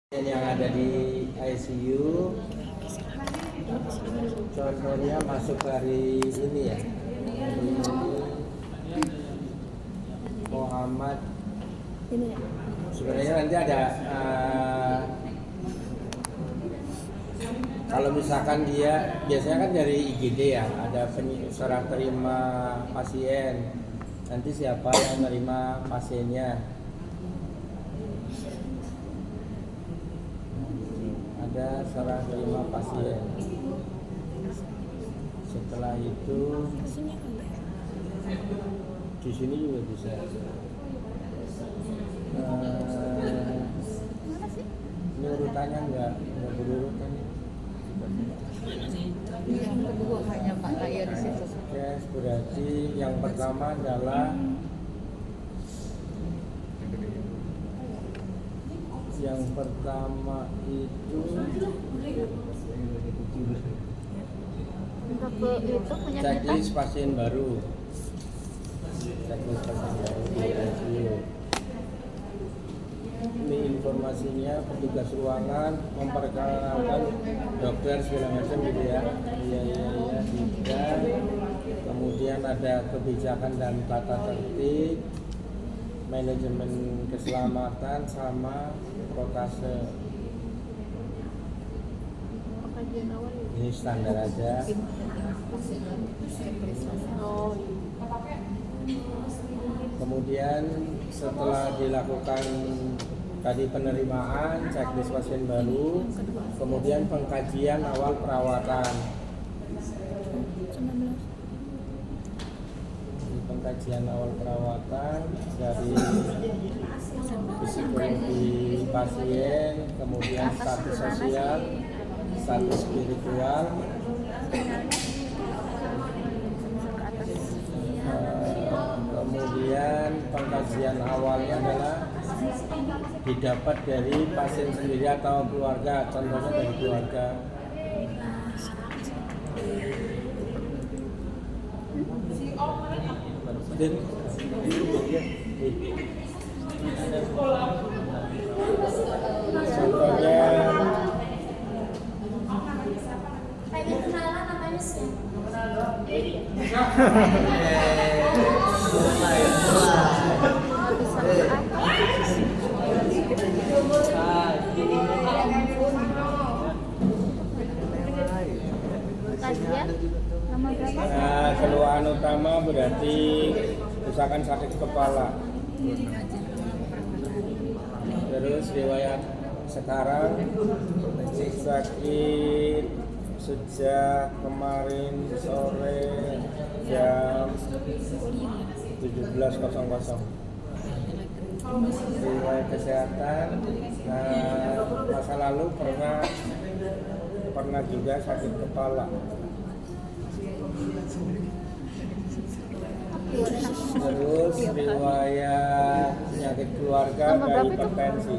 Yang ada di ICU contohnya masuk hari ini ya, Muhammad. Sebenarnya nanti ada kalau misalkan dia biasanya kan dari IGD ya, ada serah terima pasien, nanti siapa yang menerima pasiennya, ada serah terima pasien. Setelah itu di sini juga bisa. Ini urutannya enggak berurutan. Yang kedua hanya Pak Laya di situ. Oke, berarti yang pertama adalah itu checklist pasien baru. Checklist pasien baru di ICU. Ini informasinya, petugas ruangan memperkenalkan dokter segala macam gitu ya. Iya tidak. Kemudian ada kebijakan dan tata tertib, manajemen keselamatan sama protase. Ini standar aja. Kemudian setelah dilakukan tadi penerimaan, checklist pasien baru, kemudian pengkajian awal perawatan. Ini pengkajian awal perawatan dari psikologi pasien, kemudian status sosial, status spiritual, kemudian pengkajian awalnya adalah didapat dari pasien sendiri atau keluarga, contohnya dari keluarga. Contohnya keluhan utama berarti misalkan sakit kepala, terus riwayat sekarang sakit sejak kemarin sore jam 17.00. Riwayat kesehatan, masa lalu pernah juga sakit kepala. Terus riwayat penyakit keluarga dan hipertensi.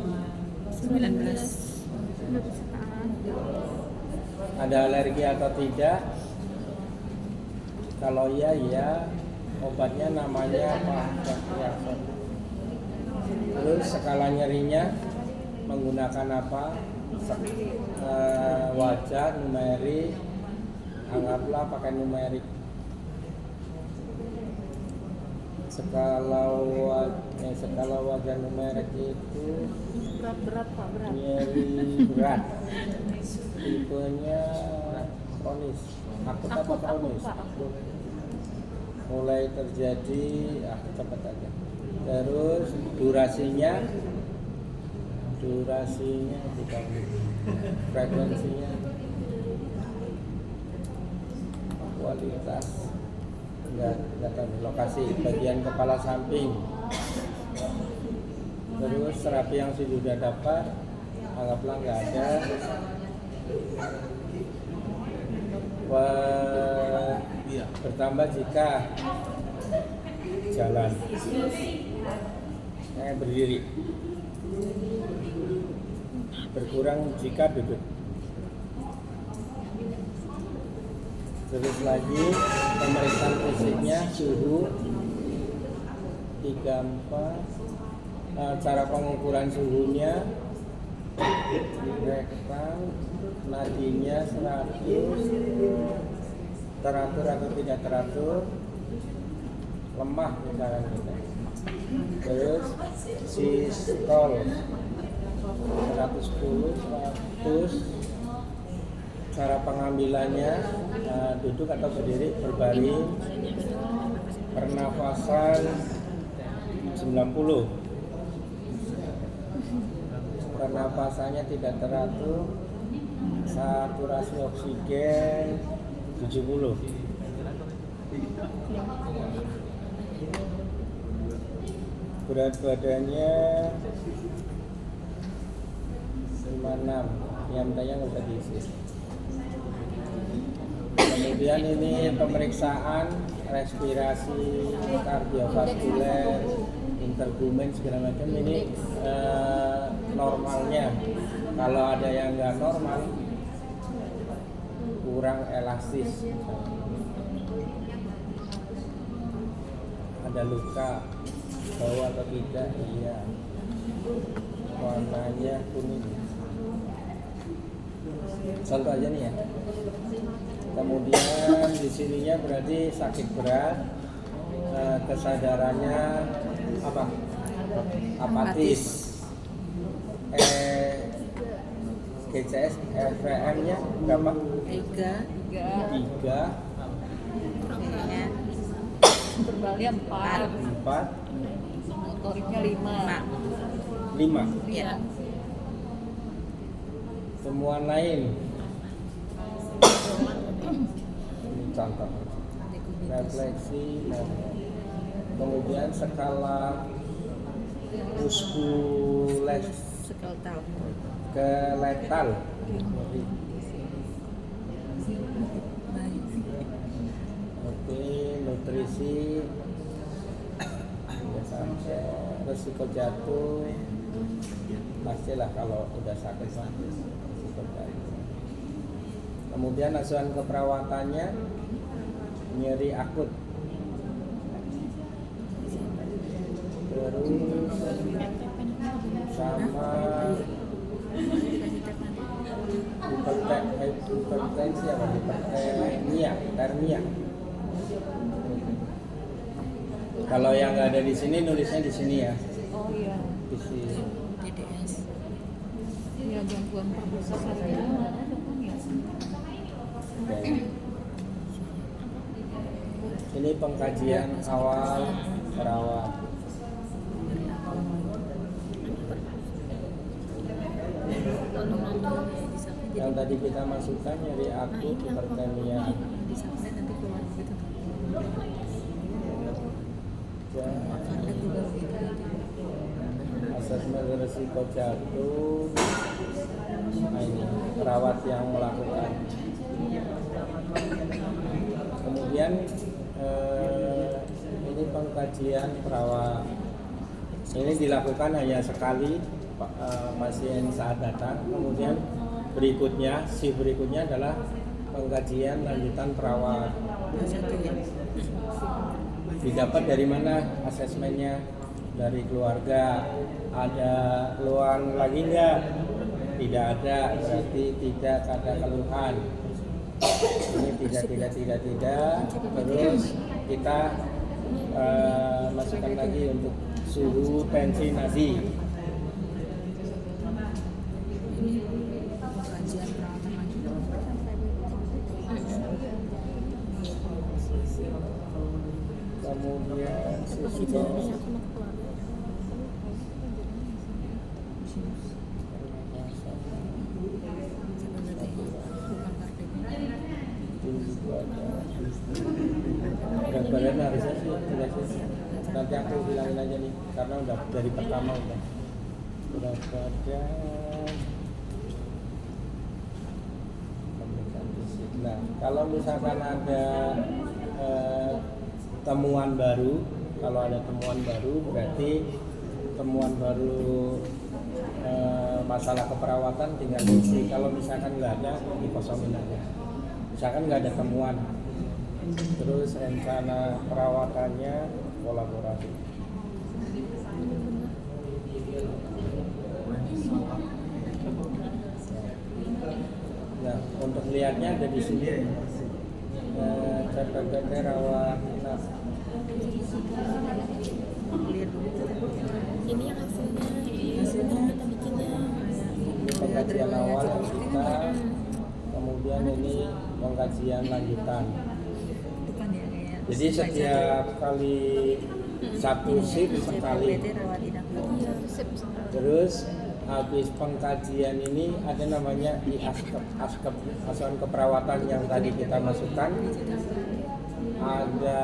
19. Ada alergi atau tidak? Kalau iya, obatnya namanya apa? Terus skala nyerinya menggunakan apa? Wajah, numerik, anggaplah pakai numerik. Skala wajah numerik itu Berat. nyeri berat. Tipenya kronis, akut apa kronis? Mulai terjadi, cepat aja. Terus durasinya bukan, frekuensinya, kualitas, enggak tahu, lokasi, bagian kepala samping. Terus terapi yang sudah dapat, anggaplah nggak ada. Bertambah jika jalan, berdiri. Berkurang jika duduk. Terus lagi pemeriksaan fisiknya, suhu 34, cara pengukuran suhunya rektal, nadinya 100, teratur atau tidak teratur, lemah misalkan kita. Terus sistol 110, 100, cara pengambilannya duduk atau berdiri, berbaring, pernafasan 90, pernapasannya tidak teratur, saturasi oksigen 70. Berat badannya 56, nyamtanya nggak usah diisi. Kemudian ini pemeriksaan respirasi, kardiovaskuler, intergumen segala macam. Ini normalnya. Kalau ada yang nggak normal, kurang elastis, ada luka, bau atau tidak, iya, warnanya kuning. Contoh aja nih ya. Kemudian di sininya berarti sakit berat, kesadarannya apa? Apatis. GCS, FVM-nya berapa? 3. 3. Verbalnya 4. Motoriknya 5. Iya. Temuan lain. Ini contoh. Refleksi. Kemudian skala muskuler Skeletal. skeletal. Oke, nutrisi ya, sampai resiko jatuh pastilah kalau udah sakit resiko jatuh. Kemudian asuhan keperawatannya nyeri akut, terus sama hipertensi apa termia. Kalau yang nggak ada di sini nulisnya di sini ya. Oh iya. Di sini. TDS. Iya, gangguan pernapasan ya. Oke. Ini pengkajian awal perawat. Yang tadi kita masukkan nyeri akut, hipertermia. Disapnya nanti keluar gitu. Ada juga begitu. asesmen risiko jatuh. Nah, ini perawat yang melakukan. Kemudian ini pengkajian perawat. Ini dilakukan hanya sekali pasien saat datang. Kemudian shift berikutnya adalah pengkajian lanjutan perawat. Didapat dari mana asesmennya? Dari keluarga. Ada keluhan lagi enggak? Tidak ada, berarti tidak ada keluhan. Ini tidak. Terus kita masukkan lagi untuk suhu tensi nadi. Kajian perawatan lagi. Kemudian sistem berat badan harusnya sih udah sih. Nanti aku bilangin aja nih karena udah dari pertama udah berat badan. Pemeriksaan fisik. Nah kalau misalkan ada temuan baru, kalau ada temuan baru berarti temuan baru masalah keperawatan tinggal diisi. Kalau misalkan nggak ada, dikosongin aja. Misalkan nggak ada temuan, terus rencana perawatannya kolaborasi. Nah, untuk lihatnya ada di sini. CPPT rawat inap. Lihat dulu. Ini yang hasilnya kita bikinnya. Ini pengkajian awal yang kita, kemudian ini pengkajian lanjutan. Bukan ya kayak. Jadi setiap kali satu shift sekali. PT rawat inap. Iya, sip. Terus habis pengkajian ini ada namanya askep asuhan keperawatan yang tadi kita masukkan. Ada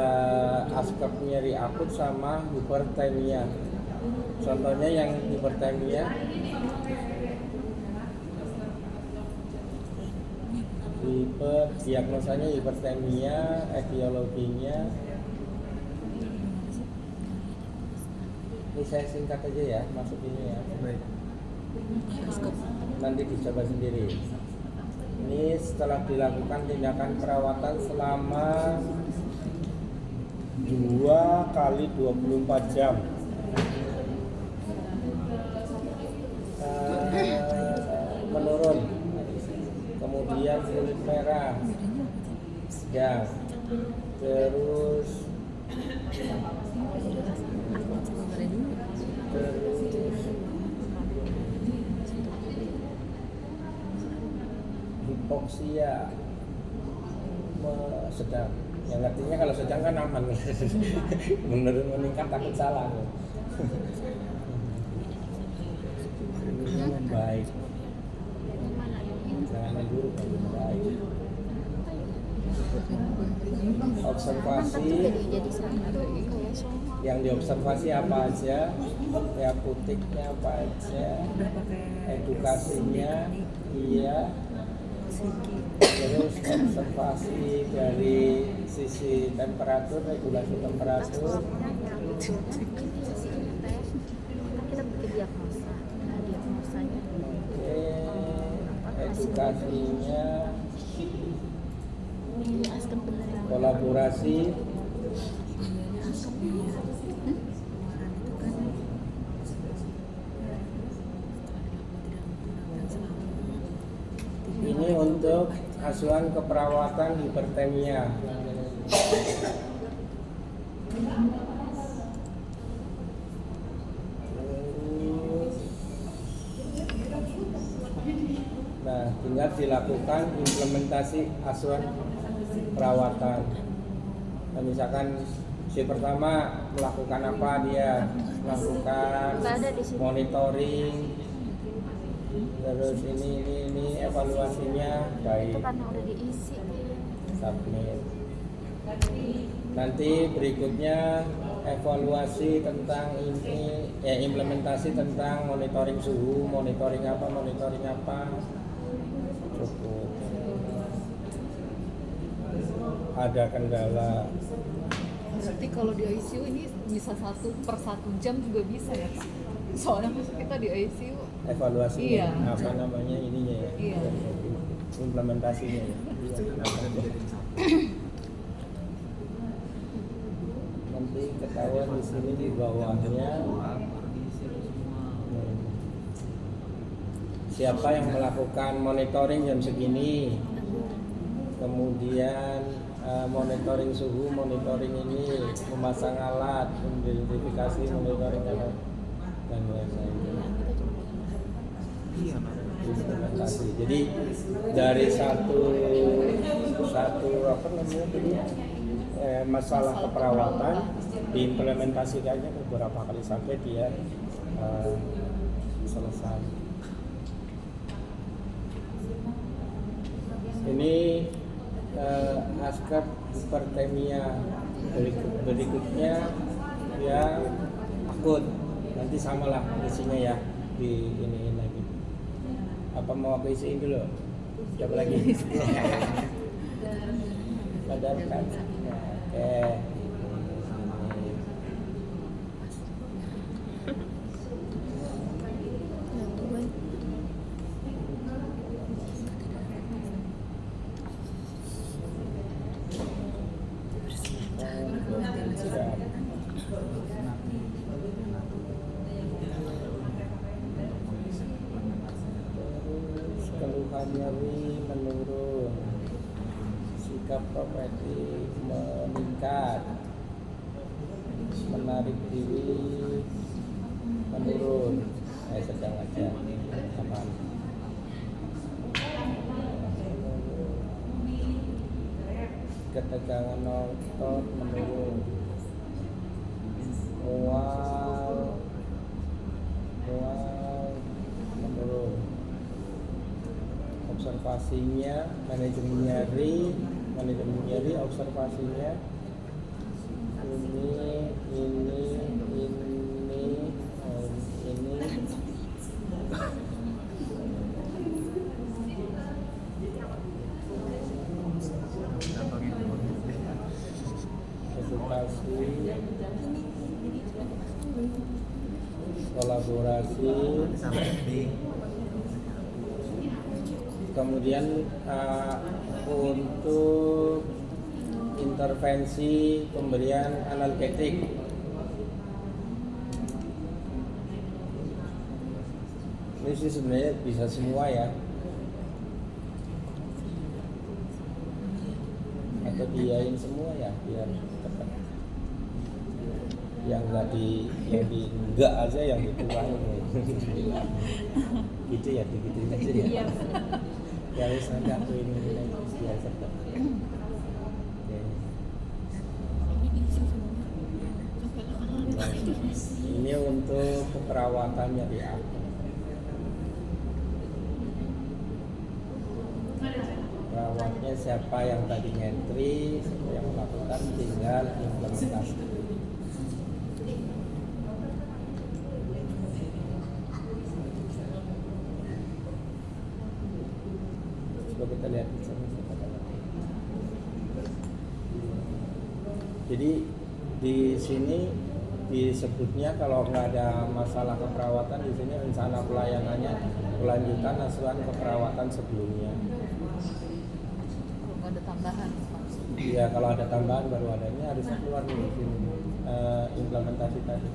askep nyeri akut sama hipertermia. Contohnya yang hipertermia, diagnosanya hipertermia, etiologinya. Ini saya singkat aja ya, masuk ini ya. Nanti dicoba sendiri. Ini setelah dilakukan tindakan perawatan selama 2 kali 24 jam. Menurun. Kemudian kulit merah. Ya. Terus hipoksia sedang. Yang artinya kalau sedang kan aman. Menurun meningkat takut salah. Baik. Jangan buruk, baik. Observasi. Jadi satu kayak semua. Yang diobservasi apa aja, terapeutiknya apa aja, edukasinya, iya. Terus observasi dari sisi temperatur, regulasi temperatur. Kita bikin diagnosa. Nah, diagnosanya Oke, edukasinya, ini asken beneran. kolaborasi, ini untuk asuhan keperawatan hipertermia. Nah, tinggal dilakukan implementasi asuhan perawatan. Nah, misalkan si pertama melakukan apa, dia melakukan Nggak ada di sini. monitoring, terus ini evaluasinya Itu baik, karena udah diisi. submit. Nanti berikutnya evaluasi tentang ini, implementasi tentang monitoring suhu, monitoring apa, cukup. Ada kendala. Berarti kalau di ICU ini bisa 1/1 jam juga bisa ya Kak? Soalnya kita di ICU Evaluasinya, Iya. apa namanya ininya ya, Iya. implementasinya ya. Nanti ketahuan di sini di bawahnya. Siapa yang melakukan monitoring jam segini, kemudian monitoring suhu, monitoring ini, memasang alat, identifikasi, monitoring alat, dan lain-lain. Implementasi. Jadi dari satu apa namanya tadi, masalah keperawatan diimplementasikannya beberapa kali sampai dia selesai. Ini askep hipertermia. Berikutnya ya akut. Nanti samalah isinya ya, di ini lagi. Apa mau aku isiin dulu? Coba lagi. Sadarkan. Oke. keluhan nyeri menurun, sikap propetik meningkat, menarik diri menurun, sedang aja aman. Ketegangan otot menurun, mual menurun. Observasinya, manajemen nyeri, observasinya ini. Edukasi, kolaborasi, kemudian untuk intervensi pemberian analgetik. Ini sih sebenarnya bisa semua ya, atau diain semua ya biar cepat. Yang enggak aja yang dikurangin. Gitu ya, digituin aja ya. Ya harus nanti aku ini biar cepat. Ini untuk keperawatannya di aku. Perawatnya siapa yang tadi ngentri, siapa yang melakukan, tinggal implementasi. Coba kita lihat di sini. Jadi di sini disebutnya kalau nggak ada masalah keperawatan, di sini rencana pelayanannya kelanjutan asuhan keperawatan sebelumnya. Kalau ada tambahan. Iya, kalau ada tambahan baru ada, ini harusnya keluar nih di sini implementasi tadi.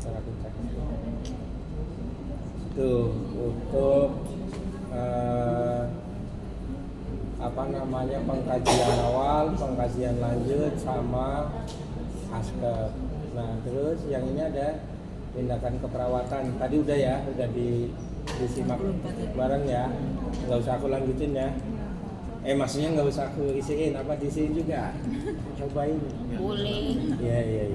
Cara cek. Itu untuk pengkajian awal, pengkajian lanjut sama askep. Nah terus yang ini ada tindakan keperawatan. Tadi udah ya, udah disimak bareng ya. Nggak usah aku lanjutin ya. Maksudnya nggak usah aku isiin, apa diisiin juga? Cobain. Boleh. Iya.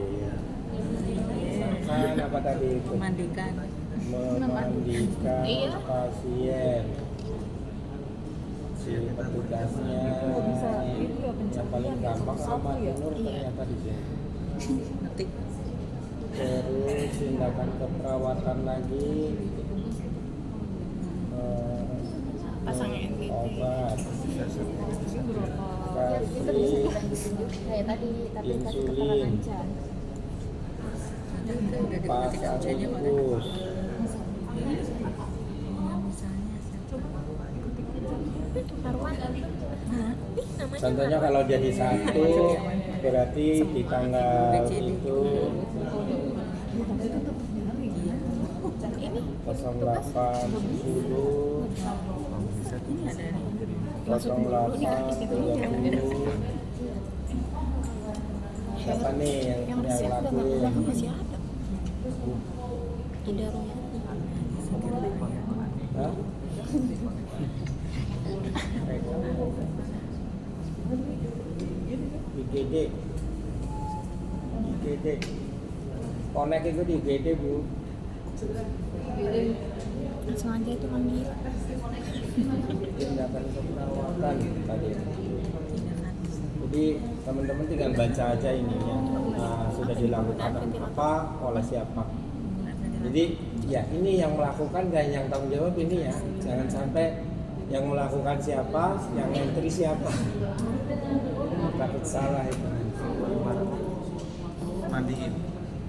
Kan apa tadi? Memandikan Iya. pasien. Si petugasnya yang paling gampang sama Nur ternyata di sini. ngetik. Terus tindakan keperawatan lagi, Pasang NBT. obat, Itu bisa dilanjutin juga kayak tadi, tapi kasih keterangan insulin, aja. Udah diketik pasang absennya kok. infus, Taruhan. contohnya kalau jadi satu berarti di tanggal itu 08 10 08 30. Siapa nih yang lakuin? Masih ada. Ada Hah? IGD connect itu di IGD Bu. langsung aja itu kami. Tindakan keperawatan tadi. Jadi teman-teman tinggal baca aja ininya. Sudah dilakukan apa oleh siapa. Jadi ya ini yang melakukan dan yang tanggung jawab ini ya. Jangan sampai yang melakukan siapa, yang entry siapa. Takut salah itu.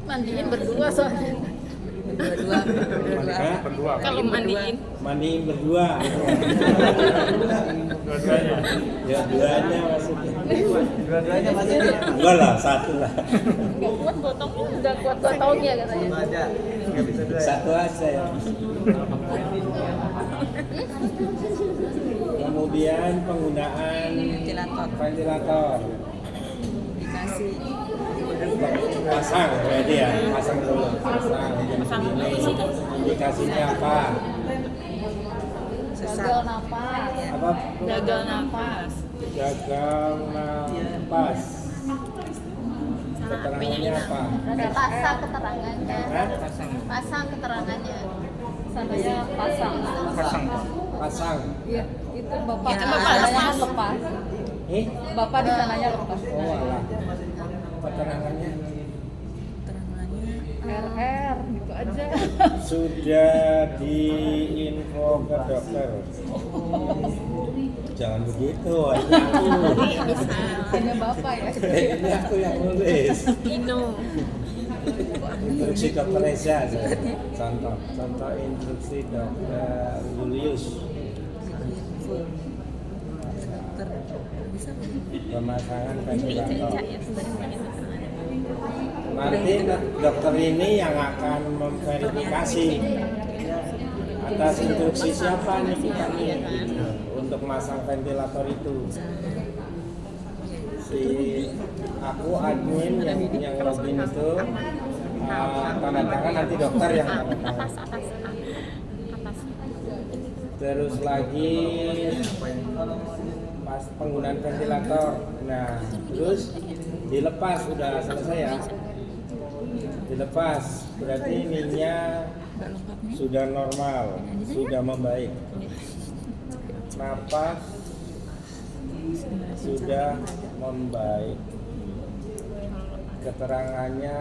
Mandiin berdua soalnya. Berdua. Kalau mandiin. Mandiin berdua. Dua-duanya. Ya duanya maksudnya. Dua-duanya maksudnya. Enggak lah, satu lah. Nggak kuat gotongnya, nggak kuat gotongnya katanya. Ada. Satu aja ya. Kemudian penggunaan ventilator. Dikasih Pasang berarti ya, pasang dulu. Pasang jam segini. Indikasinya apa? Gagal napas. Apa? Gagal napas. Gagal napas. Keterangannya apa? Ada pasang keterangannya. Hah? Pasang keterangannya. Sananya pasang. Pasang. Iya, itu bapak. Ya, Bapak ada sananya lepas. Bapak di sananya lepas. Oh alah. Keterangannya RR gitu aja. sudah diinfo ke dokter. Jangan begitu, ini aku. Hanya bapak ya. Ini aku yang nulis. Ino. Instruksi dokter Reza. Contoh instruksi dokter Julius. Pemasangan ventilator. Nanti dokter ini yang akan memverifikasi atas instruksi siapa nih kita nih untuk masang ventilator itu. Si aku admin yang login itu tanda tangan, nanti dokter yang tanda tangan. Terus lagi pas penggunaan ventilator. Nah, terus dilepas, sudah selesai ya. Dilepas berarti ininya sudah normal, sudah membaik. Napas sudah membaik. Keterangannya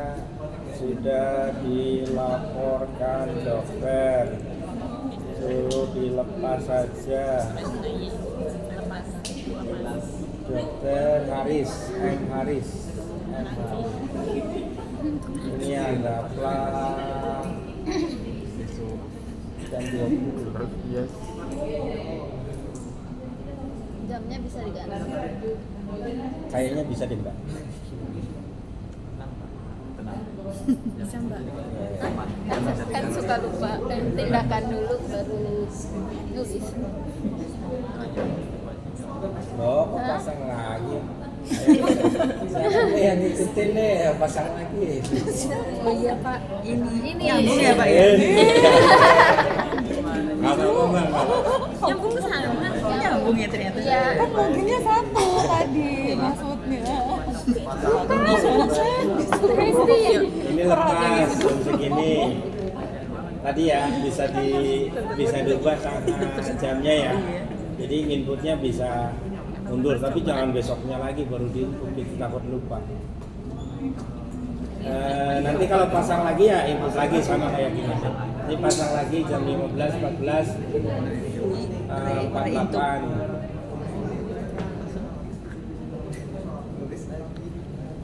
sudah dilaporkan dokter. Suruh dilepas saja. Dokter Haris, M. Haris. Ini ada plat dan 20. Jamnya bisa diganti. Kayaknya bisa deh Mbak. Bisa mbak. Kan suka lupa. Tindakan dulu baru nulis. Oh, kok pasang lagi? Siapa yang ngikutin deh, pasang lagi. Oh iya pak. Ini Nyambung ya, Pak, ya? Apa Bang? Nyambung ke sana. Nyambung ya ternyata. Iya. kan loginnya satu tadi maksudnya. Ini lepas jam segini. Tadi ya bisa diubah jamnya ya. Jadi inputnya bisa mundur, tapi jangan besoknya lagi baru diinput, kita takut lupa. Nanti kalau pasang lagi ya input lagi sama kayak gini. Ini pasang lagi jam 15, 14, 48.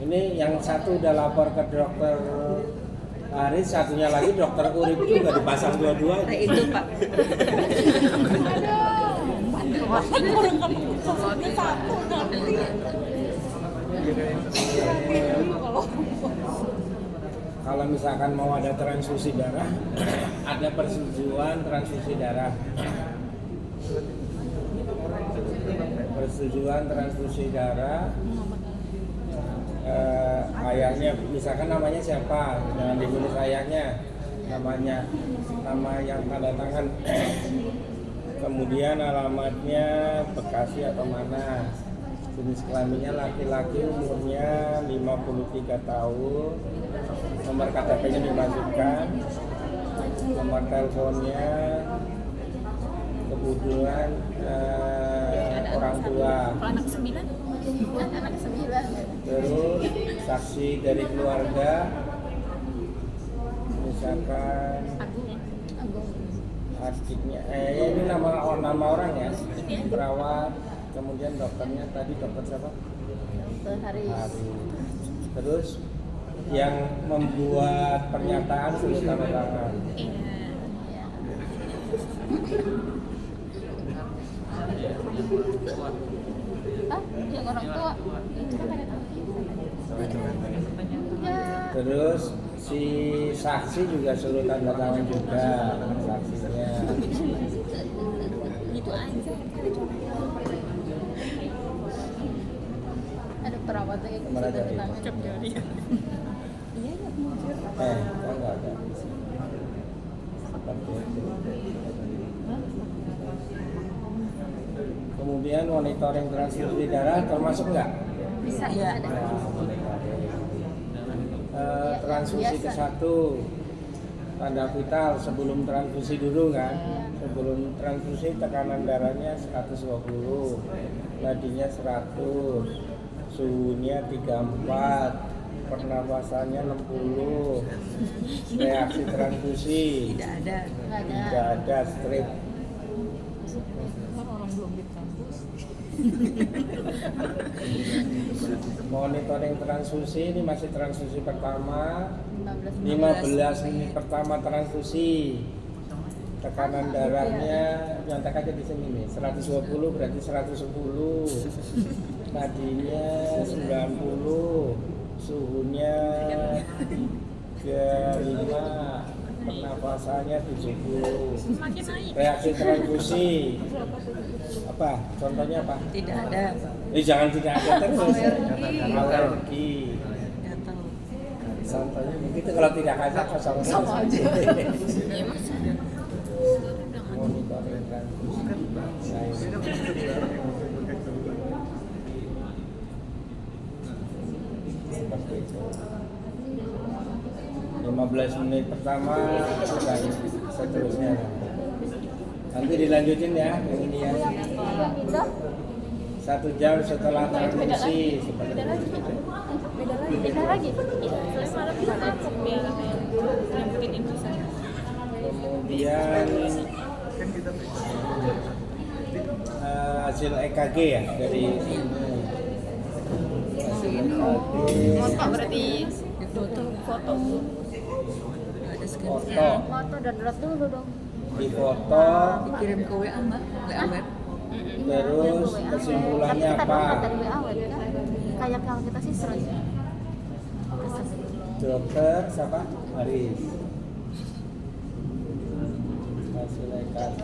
Ini yang satu udah lapor ke dokter Haris, satunya lagi dokter Urip juga dipasang dua-dua. Nah, itu Pak. Kalau misalkan mau ada transfusi darah, ada persetujuan transfusi darah. Persetujuan transfusi darah. Ayahnya, misalkan namanya siapa, jangan ditulis ayahnya, nama yang tanda tangan. Kemudian alamatnya Bekasi atau mana, jenis kelaminnya laki-laki, umurnya 53 tahun, nomor KTP-nya dimasukkan, nomor teleponnya, kebutuhan orang tua, Anak 9. Anak 9. terus saksi dari keluarga, misalkan adiknya, ini nama orang ya, perawat, kemudian dokternya tadi dokter siapa? Dokter Haris. Terus yang membuat pernyataan suruh tanda tangan. Yang orang tua. Ya. Terus si saksi juga suruh tanda tangan juga saksinya. Gitu aja. Ada perawatnya kayak Mana ada tanda itu? tangan. Iya ya. Kok nggak ada? Seperti itu. Kemudian monitoring transfusi darah termasuk nggak? Bisa ya. Ada. Transfusi ke satu tanda vital sebelum transfusi dulu kan, sebelum transfusi tekanan darahnya 120, nadinya 100, suhunya 34, pernapasannya 60, reaksi transfusi Nggak ada. tidak ada, strip. Kan orang belum ditranspus. Monitoring transfusi ini masih transfusi pertama, 15 15 menit pertama transfusi. Tekanan darahnya nyontek aja di sini nih, 120 berarti 110. Nadinya 90, suhunya 35, pernapasannya 70. Reaksi transfusi apa? Contohnya apa? Tidak ada. Jangan tidak ada terus. Alergi. Nggak tahu. Contohnya begitu, kalau tidak ada kosong Sama aja. Ya mas. Monitoring transfusi. Seperti itu. 15 menit pertama dan seterusnya. Nanti dilanjutin ya yang ini ya. 1 jam setelah transfusi seperti itu. Beda lagi. Kemudian hasil EKG ya dari hasil EKG, Foto berarti foto. Ada scan. foto, Foto dan drop dulu dong. di foto, Dikirim ke WA mbak. WA web. terus kesimpulannya Tapi kita apa? dapat dari WA web kan. Kayak yang kita sih sering. Dokter siapa? Haris. Hasil EKG.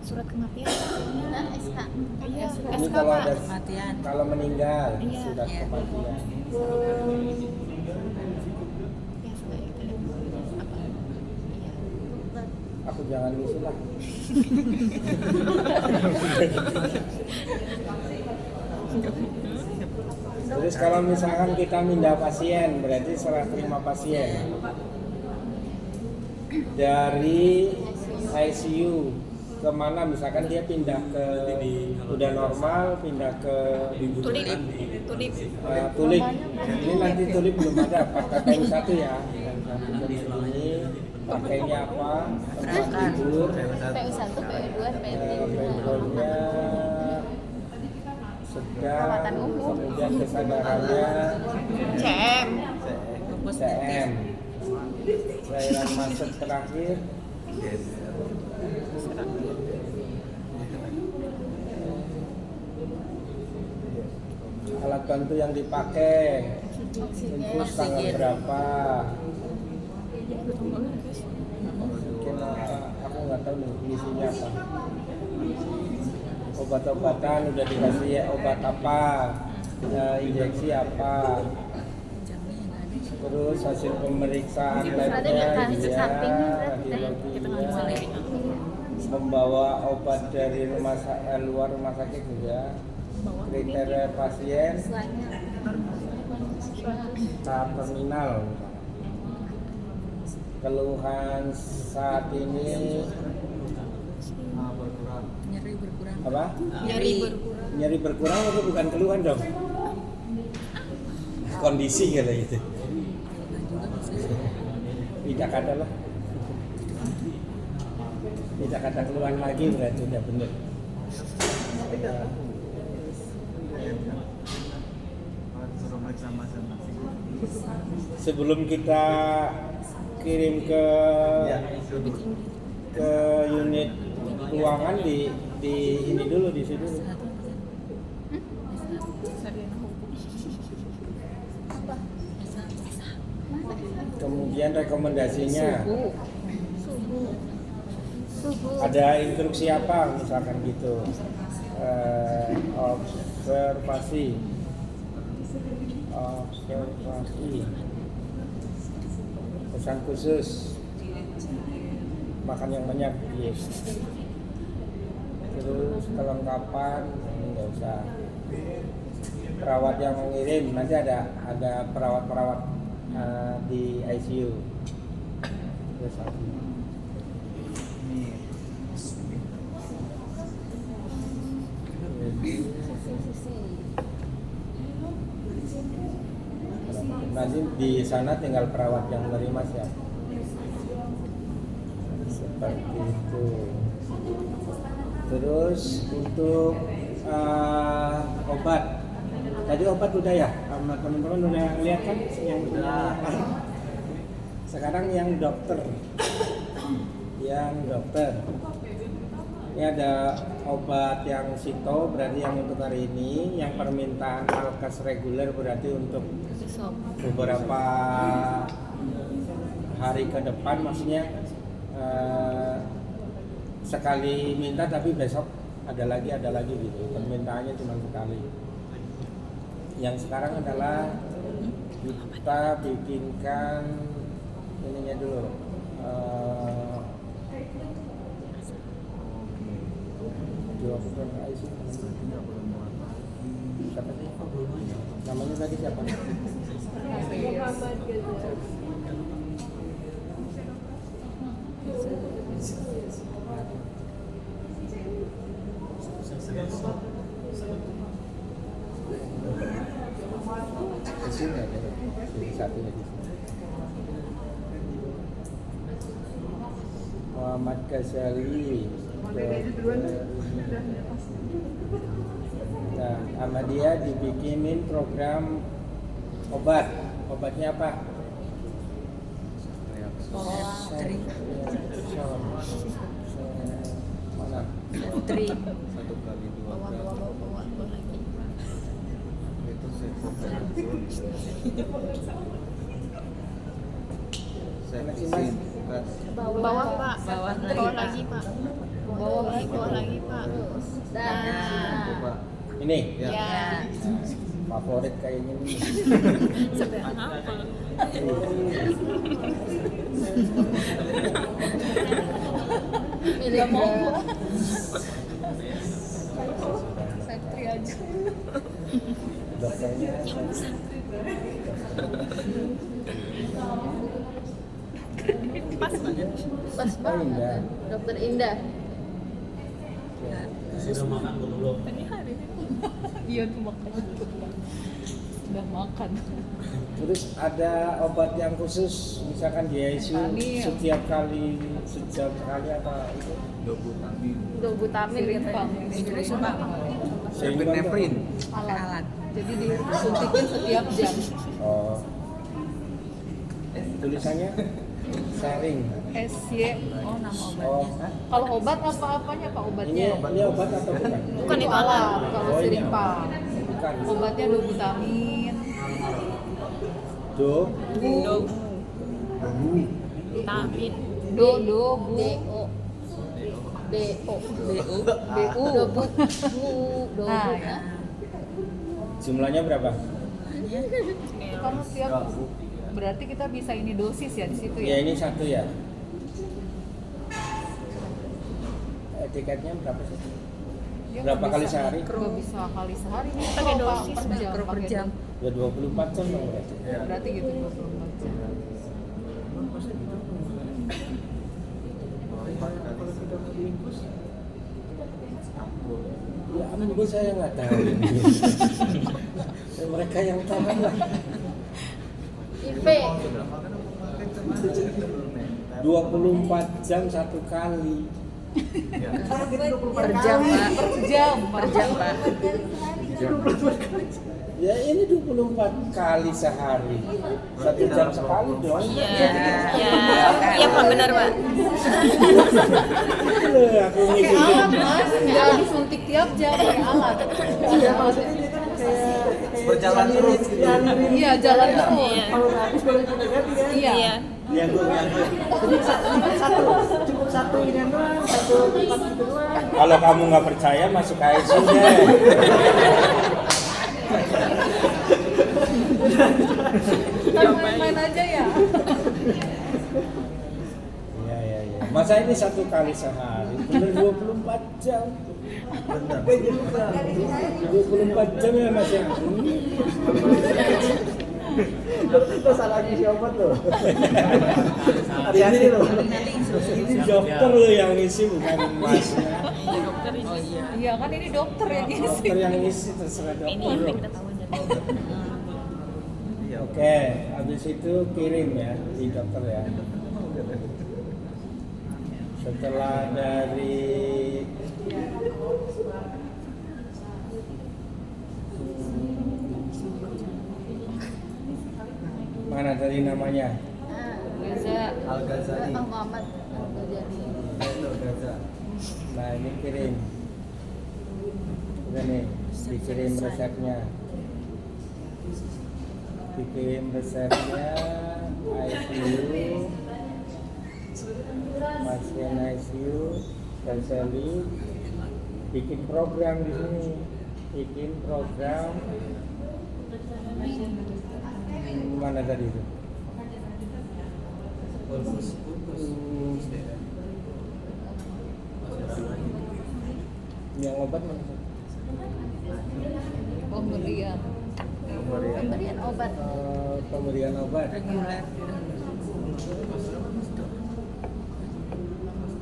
Surat kematian. Nah, SK. Ini kalau ada Kematian. kalau meninggal sudah Iya. kematian. Aku jangan ngisi lah. Terus kalau misalkan kita pindah pasien, berarti serah terima pasien dari ICU kemana, misalkan dia pindah ke udah normal, pindah ke tulip. Ini nanti tulip belum ada, pakai PU1 ya. Ini pakainya apa? Tempat tidur, PU1, PU2, payrollnya sedang, Perawatan umum. kemudian kesadarannya CM. CM, cairan masuk terakhir, alat bantu yang dipakai, infus tanggal berapa, mungkin aku nggak tahu nih isinya apa. Obat-obatan udah dikasih ya, obat apa, injeksi apa, terus hasil pemeriksaan labnya, radiologinya, membawa obat dari luar rumah sakit juga, kriteria pasien, tahap terminal, keluhan saat ini Nyeri berkurang. apa? Nyeri berkurang itu bukan keluhan dong, kondisi kata gitu. Tidak ada lah, tidak ada keluhan lagi, berarti udah bener. Sebelum kita kirim ke unit ruangan di ini dulu di situ. Sarjana hukum. Kemudian rekomendasinya Suhu. ada instruksi apa misalkan gitu. Observasi pesan khusus makan yang banyak yes. Terus kelengkapan ini nggak usah, perawat yang mengirim nanti ada perawat di ICU. Terus apa? Nanti di sana tinggal perawat yang menerima siapa? Seperti itu. Terus untuk obat, tadi obat udah ya, sama teman-teman udah lihat kan yang udah. Sekarang yang dokter, ini ada obat yang sito berarti yang untuk hari ini, yang permintaan alkes reguler berarti untuk beberapa hari ke depan, maksudnya sekali minta tapi besok ada lagi gitu, permintaannya cuma sekali. Yang sekarang adalah kita bikinkan ininya dulu, siapa sih? Namanya tadi siapa? Di sini ada, di satunya di sini. Muhammad Ghazali. Nah, sama dia dibikinin program obatnya apa? Mana? Tri. 1 kali 2 lagi. Itu sepsis. Bawah, Pak. Bawah lagi, Pak. Bawah lagi, Pak. Nah. Ini Ya. favorit kayaknya ini. Sederhana apa? Milih mau. Setri aja. Dokternya Pas banget. Pas banget. Dokter Indah. Sudah makan belum? Tadi hari ini. Iya tuh makan. Udah makan. terus ada obat yang khusus misalkan di ICU Vitamin. setiap kali apa itu? Dobutamin gitu, Pak. Seimbang Neprin. Alat. Jadi disuntikin setiap jam. Oh. Tulisannya sharing. SY. Oh, nama obatnya. Oh, Kalau obat apa-apanya, Pak, obatnya? ini obat atau bukan? Bukan itu alat. Kalau Oh, ini siripal. Bukan. Obatnya dobutamin. Do. Tamin. Bu. DO. BU. Dobut. Nah, ya. Jumlahnya berapa? Karena setiap berarti kita bisa ini dosis ya di situ Ya ya. ini satu ya. Tiketnya berapa sih? Dia Berapa nggak kali bisa- sehari? nggak bisa kali sehari. Ini Pakai kalau dosis, per jam, per pakai jam. Ya 24 jam dong berarti. Berarti gitu 24 jam. Ya ampun saya nggak tahu. Ya, mereka yang tahu lah. IV. 24 jam satu kali. Per jam, Pak. Per jam, Per jam, Pak. Ya ini 24 kali sehari. 1 jam sekali dong. Iya Pak, benar Pak. Loh, aku Pakai ngikutin. alat mas, nggak disuntik tiap jam pakai alat. Iya, maksudnya ini kan kayak Berjalan terus gitu. Iya jalan terus. Kalau nggak habis baru kita ganti kan. Iya. Ya gue Jadi cukup satu ini doang, satu tempat itu doang. Kalau kamu nggak percaya masuk ke ICU deh. Kan main-main aja ya. Iya. Masa ini 1 kali sehari, bener 24 jam. Benar. 24 jam ya Mas ya. Itu salah ngisi obat loh. Hati-hati loh. Ini dokter loh yang ngisi bukan Masnya. Iya kan ini dokter yang ngisi. Dokter yang ngisi terserah dokter. loh. Iya. Oke, habis itu kirim ya di dokter ya. Setelah dari mana tadi namanya? Reza. Al-Ghazali. Muhammad Al-Ghazali. Itu Gaza. Nah ini kirim. Udah nih, dikirim resepnya. Dikirim resepnya ICU, pasien ICU, Ghazali, bikin program di sini, bikin program mana tadi itu? Yang obat mana? Pemberian. Pemberian obat. Pemberian obat. Reguler.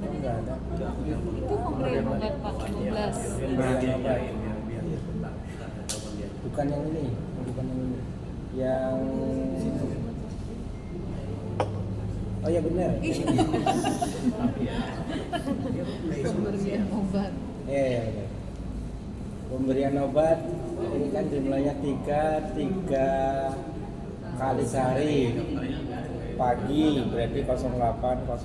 Enggak ada. Itu pemberian obat Pak 12. Pemberian obat. Bukan yang ini, bukan yang ini. Yang oh ya benar. Pemberian obat. Iya. Pemberian obat ini kan jumlahnya 3 kali sehari. Pagi berarti 08.00.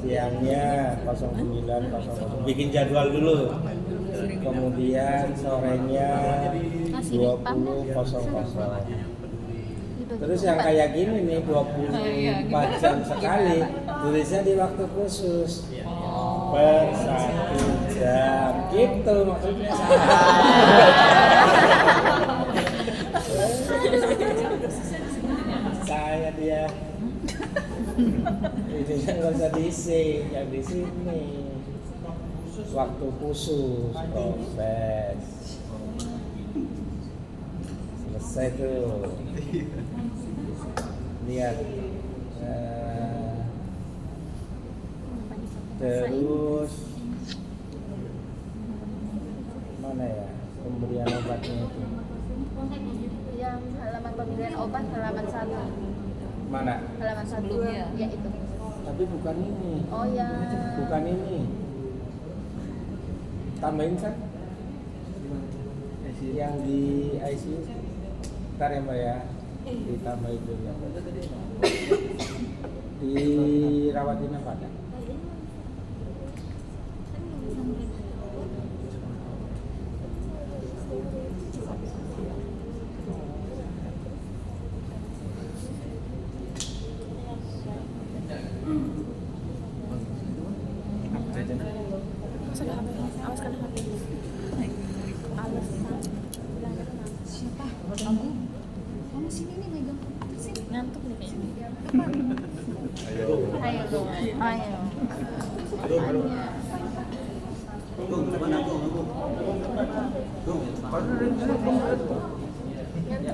Siangnya 09.00. Bikin jadwal dulu. Kemudian sorenya 20.00. Terus yang kayak gini nih 24 jam sekali, tulisnya di waktu khusus. Per 1 jam gitu maksudnya. Saya dia ini nggak usah diisi, yang di sini waktu khusus proses selesai tuh. Lihat. Terus mana ya pemberian obatnya itu? Yang halaman pemberian obat halaman 1. Mana? Halaman 1. Sebelumnya. Ya itu. Tapi bukan ini. Oh ya. Bukan ini. Tambahin kan? Yang di ICU. Ntar ya Mbak ya. Ditambahin dulu. Dirawat inap ada. Siapa? Aku. Kamu sini nih megang. Sini. Ngantuk nih kayaknya. Ayo. Ayo dong. Ayo. Ngantuk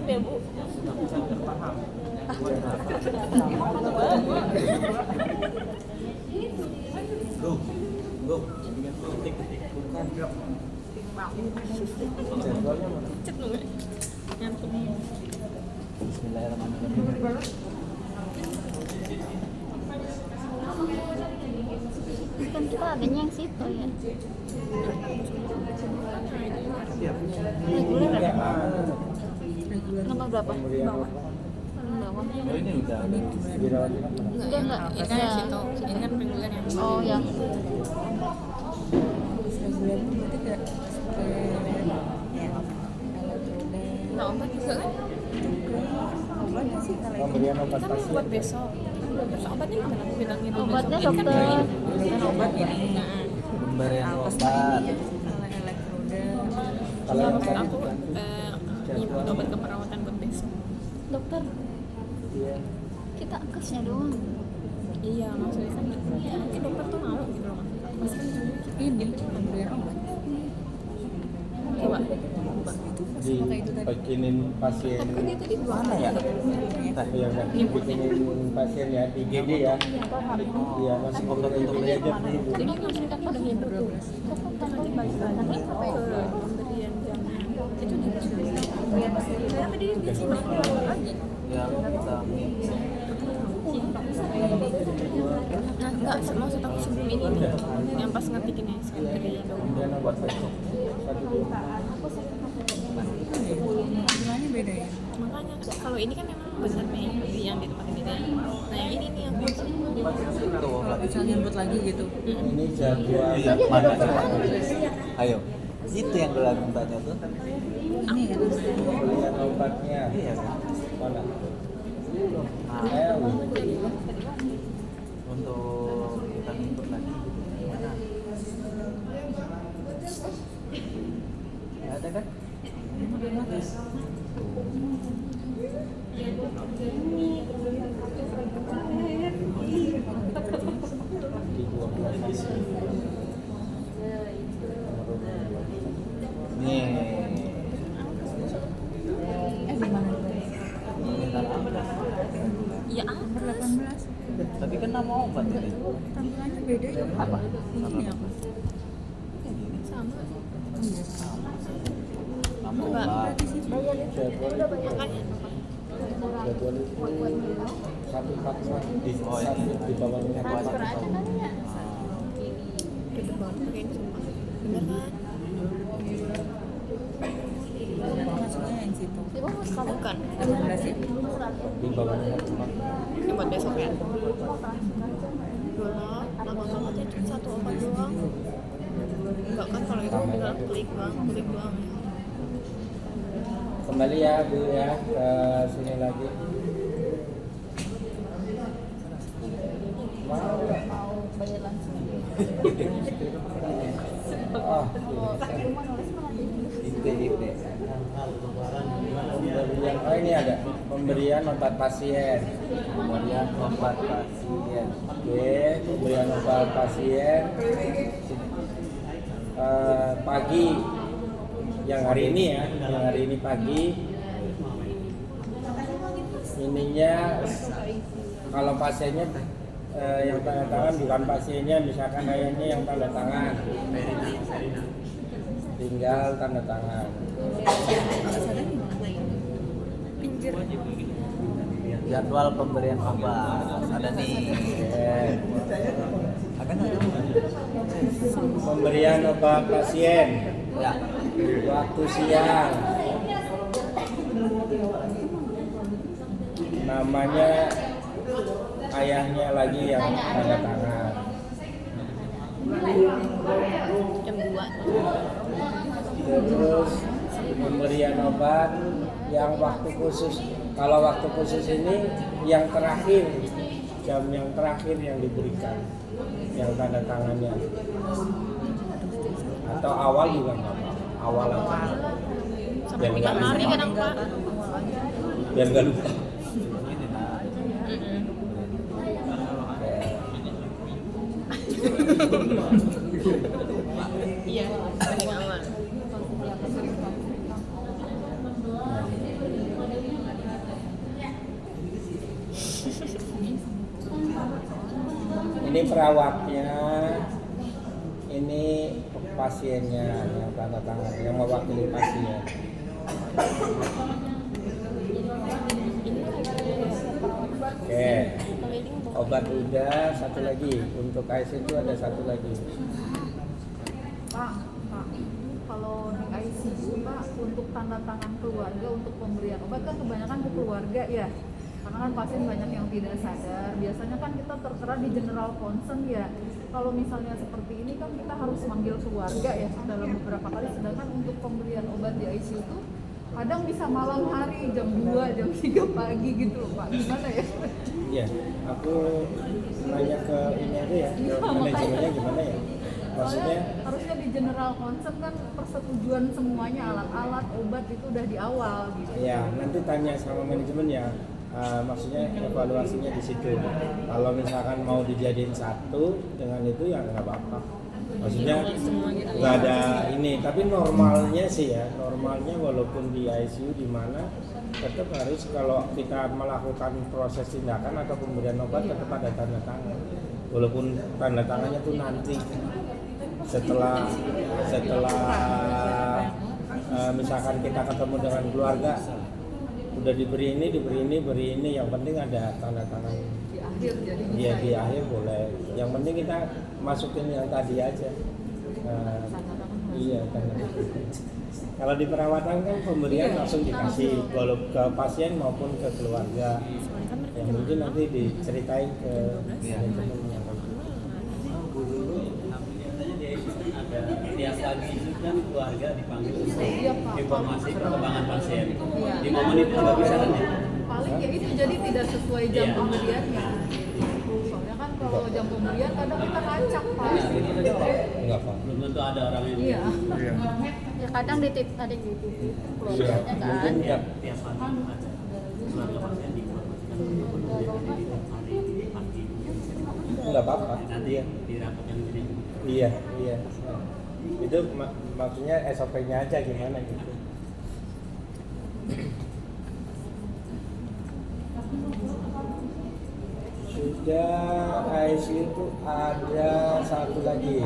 ya Bu. Jadwalnya mana? Ngantuk. Bismillahirrahmanirrahim. Kita adanya yang situ ya. Reguler ya? Reguler. Nomor berapa? Pemberian Bawah. obat. Paling bawah. Oh ini udah. Dirawat inap. Enggak. Ini kan yang situ. Ini kan reguler yang Oh ya. Nah, obat juga kan? Pemberian obat Kan pasien. buat besok. Terus obatnya gimana? Aku bilang itu Obatnya besok. Ini kan dokter. ini. Kan obat ini. Pemberian obat. Kalau yang Maksud tadi aku bukan. nyebut obat keperawatan buat besok. Dokter, Iya. kita kesnya doang. Iya, maksudnya kan ya, mungkin dokter tuh mau gitu loh. Mas kan ini pemberian obat. Coba. Dibikinin pasien. Kan dia tadi dua Mana ya? Iya kan, bikinin pasien ya di GD ya. Iya masih Obat untuk GD aja Tadi dulu. kan maksudnya kan pada nyebut tuh. Nanti balik lagi ke pemberian jam itu di ternyata dia sini lagi. Yang kita Nah, enggak, maksud aku sebelum ini nih, yang pas ngetikin SN dari dong. Kemudian obat besok. Satu dulu. Hubungannya beda ya? Makanya kalau ini kan memang benar nih yang di tempat ini. Nah, yang ini nih yang itu obat. Bisa nyebut lagi gitu. Ini jadwal. Iya, mana coba? Ayo. Itu yang aku tanya tuh. Ini ya. Pemberian obatnya. Iya kan? Mana? Nah, Ayo. untuk kita input lagi. Mana? Nggak ada kan? Di 12 Nih. Di mana? Minta apa? ya apa? 18. Tapi kan nama obat ini. Tampilannya beda ya? Apa? Ini apa? Sama. Nama Coba. obat. jadwal itu Makanya jadwal itu 144 di Oh, ini. satu di bawahnya Transfer aja kali ya. ribet banget pakai ini sumpah. Bener kan? Masuknya yang situ. Di bawah sekali. Bukan. 18 ya? di bawahnya Yang buat besok ya? Dulu, lama-lama aja cuma satu obat doang. Enggak kan kalau itu tinggal klik doang. kembali ya Bu ya ke sini lagi. Mau nggak? Mau bayar langsung. Oh, Cuma nulis malah IP. pemberian, oh ini ada pemberian obat pasien. Pemberian obat pasien. Oke, pemberian obat pasien pagi yang hari ini ya, yang hari ini pagi. Ininya kalau pasiennya yang tanda tangan bukan pasiennya, misalkan ayahnya yang tanda tangan, tinggal tanda tangan. Jadwal pemberian obat ada nih. Oke. Ada nggak? Pemberian obat pasien Ya. waktu siang, namanya ayahnya lagi yang tanda tangan. Jam 2. Terus pemberian obat yang waktu khusus. Kalau waktu khusus ini yang terakhir, jam yang terakhir yang diberikan, yang tanda tangannya. Atau awal juga nggak apa-apa. Awal aja. Sampai 3 hari kan Pak? Biar nggak lupa. Ini nah. Iya, paling aman. Ini perawatnya, ini pasiennya yang tanda tangan, yang mewakili pasien. Oke. Obat udah, satu lagi untuk ICU itu ada satu lagi. Pak, kalau di ICU Pak, untuk tanda tangan keluarga untuk pemberian obat kan kebanyakan ke keluarga ya. Karena kan pasien banyak yang tidak sadar. Biasanya kan kita tertera di general concern ya. Kalau misalnya seperti ini kan kita harus manggil keluarga ya dalam beberapa kali. Sedangkan untuk pemberian obat di ICU itu kadang bisa malam hari jam 2, jam 3 pagi gitu loh Pak. Gimana ya? Iya, aku nanya ke ini aja ya, ke manajemennya gimana ya? Maksudnya harusnya di general concern kan persetujuan semuanya, alat-alat, obat itu udah di awal gitu. ya nanti tanya sama manajemen ya. Maksudnya evaluasinya di situ. Kalau misalkan mau dijadiin satu dengan itu ya nggak apa-apa. Maksudnya nggak ada ini. Tapi normalnya sih ya, normalnya walaupun di ICU di mana tetap harus kalau kita melakukan proses tindakan atau pemberian obat tetap ada tanda tangan. Walaupun tanda tangannya tuh nanti setelah misalkan kita ketemu dengan keluarga udah diberi ini, yang penting ada tanda tangan Di akhir jadi dia di akhir boleh. Yang penting kita masukin yang tadi aja. Iya tanda tangan. Kalau di perawatan kan pemberian langsung dikasih walau ke pasien maupun ke keluarga. Yang mungkin nanti diceritain ke manajemen yang Tiap pagi itu kan keluarga dipanggil untuk Iya, Pak. informasi perkembangan pasien. Iya. Di momen itu juga bisa kan ya? paling ya itu jadi tidak sesuai jam Iya. pemberiannya. Soalnya kan kalau jam pemberian kadang kita kacak Pak. enggak apa. Belum tentu ada orang yang Iya. Ya kadang ada yang dititip Iya, keluarganya kan. mungkin enggak. tiap pagi ada keluarga pasien diinformasikan Enggak apa-apa. nanti ya di rapat yang ini. Iya. Itu maksudnya SOP-nya aja gimana gitu. Sudah ICU itu ada satu lagi.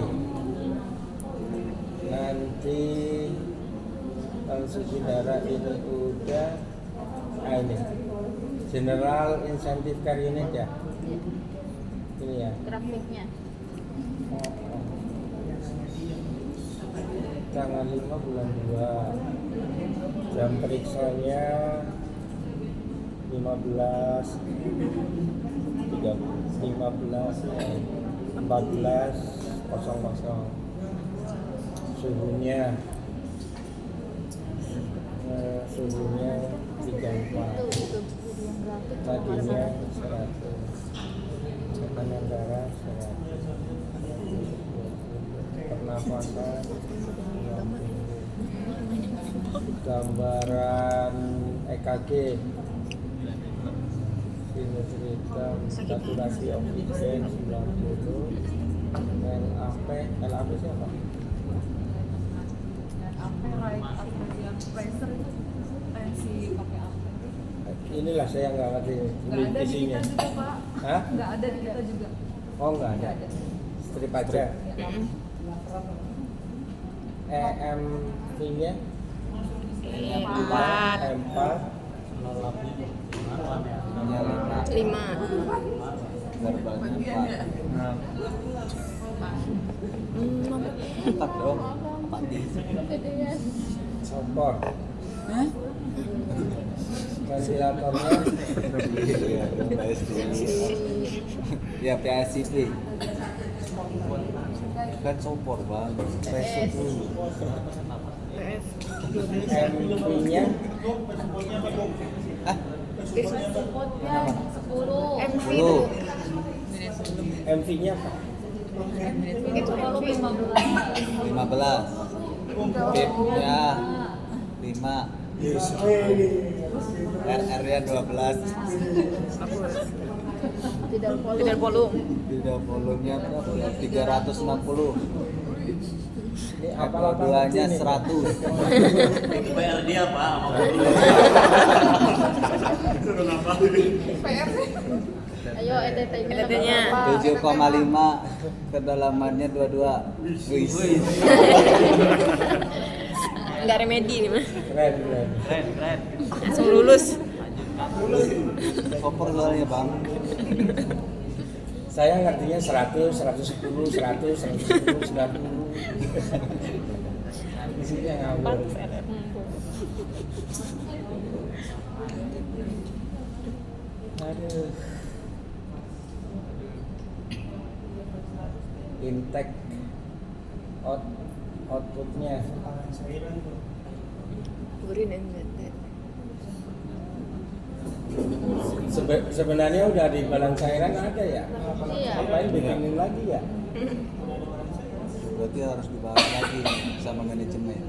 Nanti transfusi darah ini udah ini General Incentive Care Unit ya. Ini ya. Grafiknya. Tanggal 5 bulan 2. Jam periksanya 14 14:00. Suhunya 34. Tadinya 100. Tekanan darah 100. Pernafasan 90. Gambaran EKG, sinus hitam, saturasi oksigen 90. LAP siapa? Apa right arterial pressure itu tensi pakai apa? Inilah saya nggak ngerti Nggak ada di isinya. kita juga Pak. Hah? Nggak ada di kita juga. Oh nggak ada. Strip aja. EMV-nya Empat. M4 5 Garbannya 4 4 dong 4 di support. Ventilatornya ya PSCP kan support bang MV-nya Supportnya 10. MV-nya apa? Itu kalau 15. 15 PIP-nya 5 RR-nya 12 Tidak volume. tidak volumenya berapa ya 360 Ini apa FO2-nya 100 Itu bayar dia Pak. Ayo EDT-nya. 7,5 kedalamannya 22 Wis. Enggak remedi nih mah. keren. Langsung lulus. Koper soalnya bang Saya ngertinya 100, 110, 100, 110, 90. Di situ yang ngawur. Aduh. Intake outputnya Green and red. sebenarnya udah di balang cairan ada ya. Iya. Ngapain bikinin lagi ya? Berarti harus dibahas lagi sama manajemen.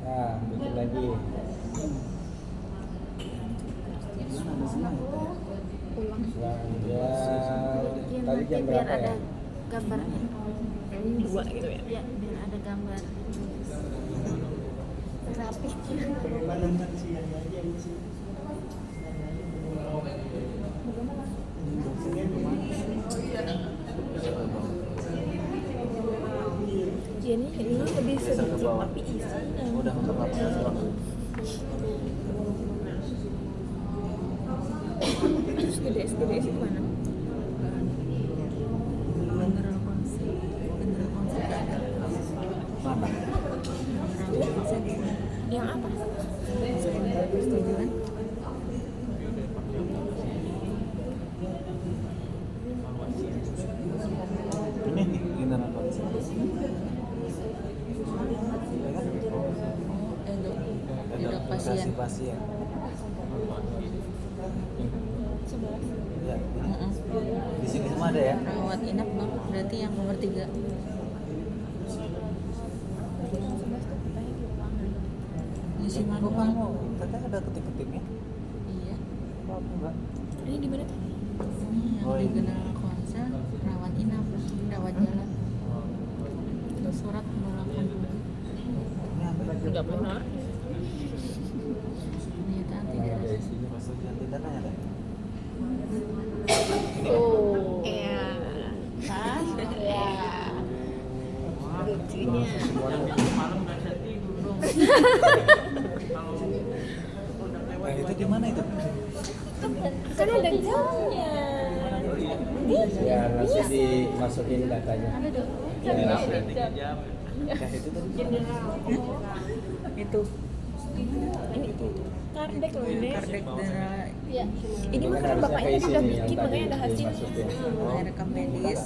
Nah, bikin lagi. Bikin Tadi jam nanti biar berapa ada ya? gambarnya. 2 gitu ya. Ya, biar ada gambar. Rapih. Ya ini lebih sedikit tapi isi. Udah ke bawah. Terus GDS itu mana? General konsep ada. Mana? General konsep Yang apa? persetujuan. Ini nih general konsep. Eduk pasien. Pasien. Ya, di sini semua ada ya. Rawat inap bang, berarti yang nomor 3. Isi Kok manual. kamu katanya ada ketik-ketiknya? Iya. Kok aku enggak? Ini di mana tuh? Ini yang Oh, di ini. general konsep, rawat inap, rawat jalan. Itu surat penolakan dulu. Ini apa ya? Enggak benar. Pernyataan Nah, tidak ada resmi. isinya. Maksudnya tidak ada. Oh. Iya. Ya. Lucunya. Nah, itu di mana itu? Kan ada jamnya. Ya, nanti dimasukin datanya. Ya, Nah, itu tadi. Itu ini kardek loh ini. kardek darah, Iya. Ini mah Kan karena harusnya bapaknya kayak udah sini bikin yang makanya tadi ada hasilnya. dimasukin. rekam medis,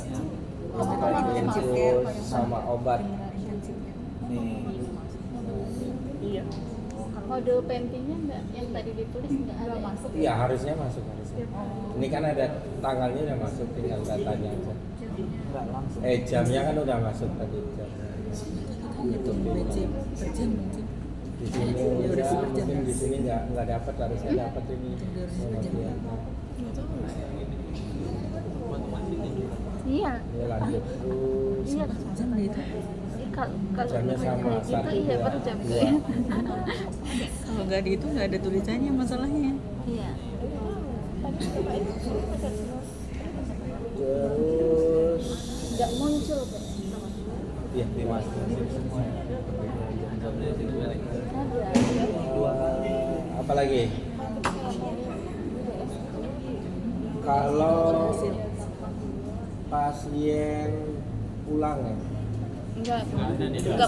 intensive care, Infus sama obat. intensive care. Nih. Iya. Kode pentingnya enggak yang tadi ditulis enggak ada. masuk. Iya, harusnya masuk harusnya. Ini kan ada tanggalnya udah masuk, tinggal datanya aja. Enggak langsung. Jamnya kan udah masuk tadi jamnya. Itu BC per jam BC. Di sini Ya, udah udah, super jam. mungkin di sini nggak dapat, harusnya dapat ini. Kemudian, Iya. ya lanjut terus. Iya. Jam itu. Kalau Jamnya sama, kayak gitu 1, iya 2, per jam. 2. Kalau nggak di itu nggak ada tulisannya masalahnya. Iya. Terus, Enggak muncul Pak. iya dimasukin. Apa lagi? Kalau pasien pulang ya? Enggak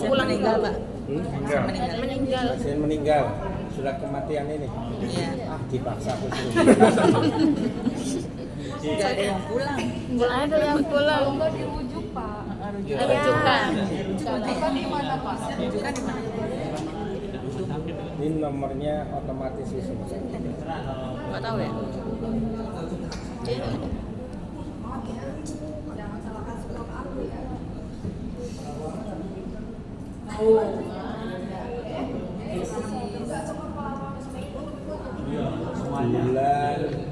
pulang meninggal pak. Enggak. Meninggal. Pasien meninggal, surat kematian ini. Iya. Dipaksa aku suruh. Nggak ada yang pulang. Enggak ada yang pulang. Iya. Ada rujukan. Rujukan di mana pak? Rujukan di mana? Ini nomornya otomatis di sini. Nggak tahu ya.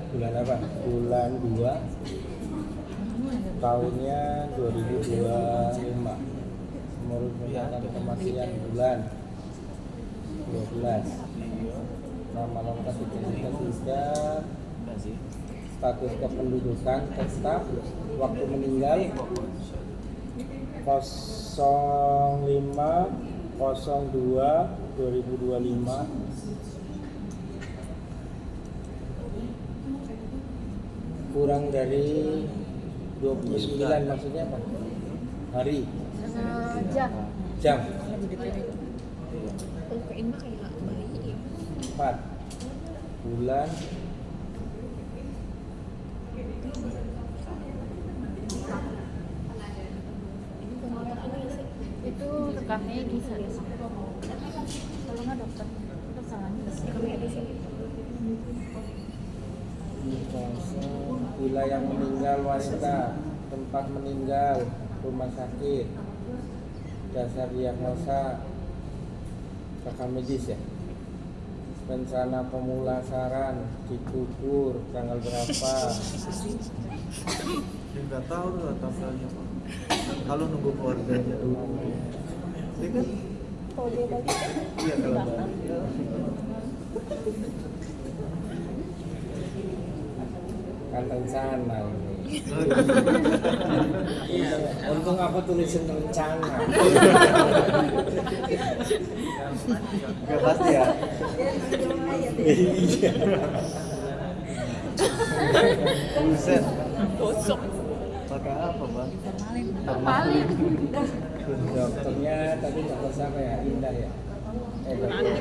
Bulan apa? Bulan 2 tahunnya 2025. Menurut penyakit kematian bulan 12. Nama lengkap identitas sudah, Enggak sih. status kependudukan tetap, waktu meninggal 05 02 2025 kurang dari 29 maksudnya apa? Hari, Jam. jam, Kalau ke Inma kayak bayi ya. 4 bulan, Ini pengalaman ini nggak sih? Itu rekam medis harus. Kalau nggak dokter, Rekam medis ini. wilayah meninggal wanita, tempat meninggal, rumah sakit, dasar diagnosa, rekam medis ya, rencana pemulasaran, dikubur, tanggal berapa, Ya nggak tahu lah tanggalnya. Kalau nunggu keluarganya dulu. Dia kan? Kalau dia balik Iya kalau balik. kan rencana ini. Untung aku tulisin rencana. Nggak pasti ya. Iya. Buset. gosok. Pakai apa bang? Formalin. Dokternya tadi dokter siapa ya? Indah ya. Dokter.